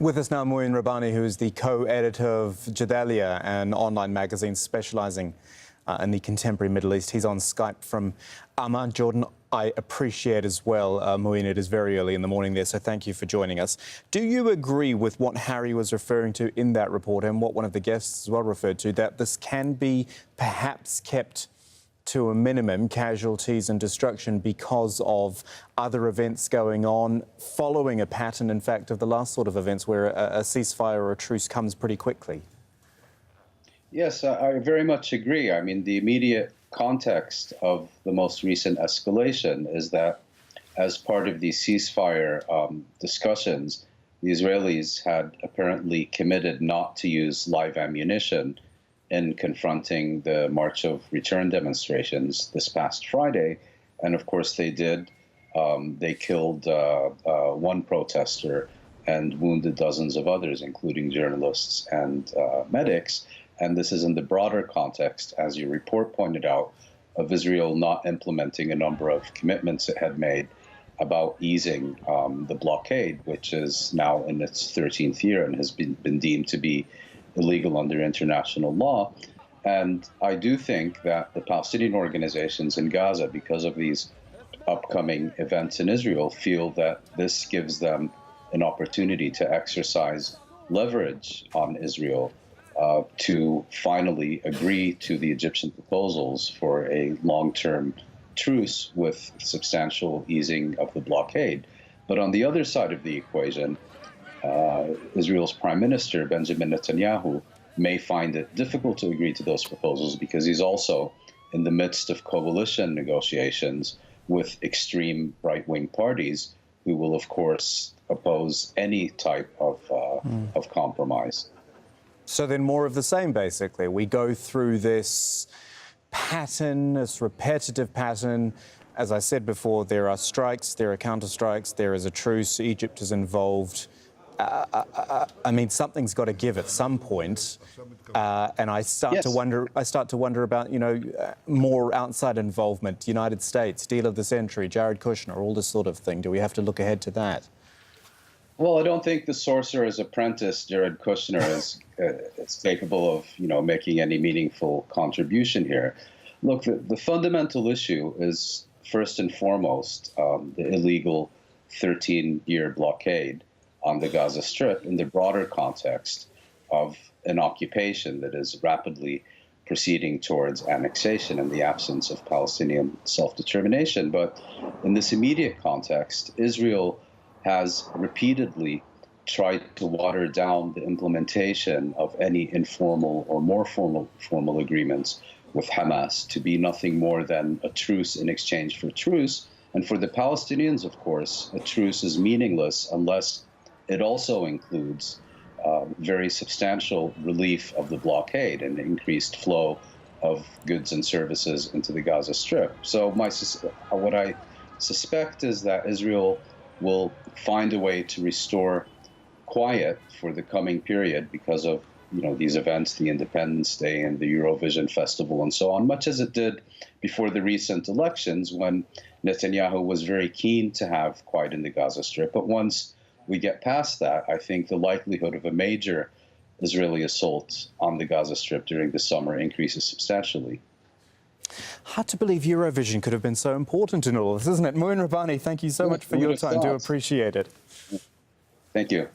With us now, Mouin Rabbani, who is the co-editor of Jadaliyya, an online magazine specialising in the contemporary Middle East. He's on Skype from Amman, Jordan. I appreciate as well, Mouin, it is very early in the morning there, so thank you for joining us. Do you agree with what Harry was referring to in that report and what one of the guests as well referred to, that this can be perhaps kept to a minimum, casualties and destruction, because of other events going on, following a pattern, in fact, of the last sort of events where a ceasefire or a truce comes pretty quickly? Yes, I very much agree. I mean, the immediate context of the most recent escalation is that as part of the ceasefire discussions, the Israelis had apparently committed not to use live ammunition in confronting the March of Return demonstrations this past Friday. And of course they did. They killed one protester and wounded dozens of others, including journalists and medics. And this is in the broader context, as your report pointed out, of Israel not implementing a number of commitments it had made about easing the blockade, which is now in its 13th year and has been deemed to be illegal under international law. And I do think that the Palestinian organizations in Gaza, because of these upcoming events in Israel, feel that this gives them an opportunity to exercise leverage on Israel to finally agree to the Egyptian proposals for a long-term truce with substantial easing of the blockade. But on the other side of the equation, Israel's Prime Minister, Benjamin Netanyahu, may find it difficult to agree to those proposals because he's also in the midst of coalition negotiations with extreme right-wing parties who will, of course, oppose any type of compromise. So then more of the same, basically. We go through this pattern, this repetitive pattern. As I said before, there are strikes, there are counter-strikes, there is a truce, Egypt is involved. I mean, something's got to give at some point, and I start to wonder about, you know, more outside involvement, United States, deal of the century, Jared Kushner, all this sort of thing. Do we have to look ahead to that? Well, I don't think the sorcerer's apprentice, Jared Kushner, is capable of, you know, making any meaningful contribution here. Look, the fundamental issue is, first and foremost, the illegal 13-year blockade on the Gaza Strip in the broader context of an occupation that is rapidly proceeding towards annexation in the absence of Palestinian self-determination. But in this immediate context, Israel has repeatedly tried to water down the implementation of any informal or more formal agreements with Hamas to be nothing more than a truce in exchange for truce. And for the Palestinians, of course, a truce is meaningless unless it also includes very substantial relief of the blockade and increased flow of goods and services into the Gaza Strip. So what I suspect is that Israel will find a way to restore quiet for the coming period because of, you know, these events, the Independence Day and the Eurovision Festival and so on, much as it did before the recent elections when Netanyahu was very keen to have quiet in the Gaza Strip. But once we get past that, I think the likelihood of a major Israeli assault on the Gaza Strip during the summer increases substantially. Hard to believe Eurovision could have been so important in all this, isn't it? Mouin Rabbani, thank you so much for your time. Do appreciate it. Thank you.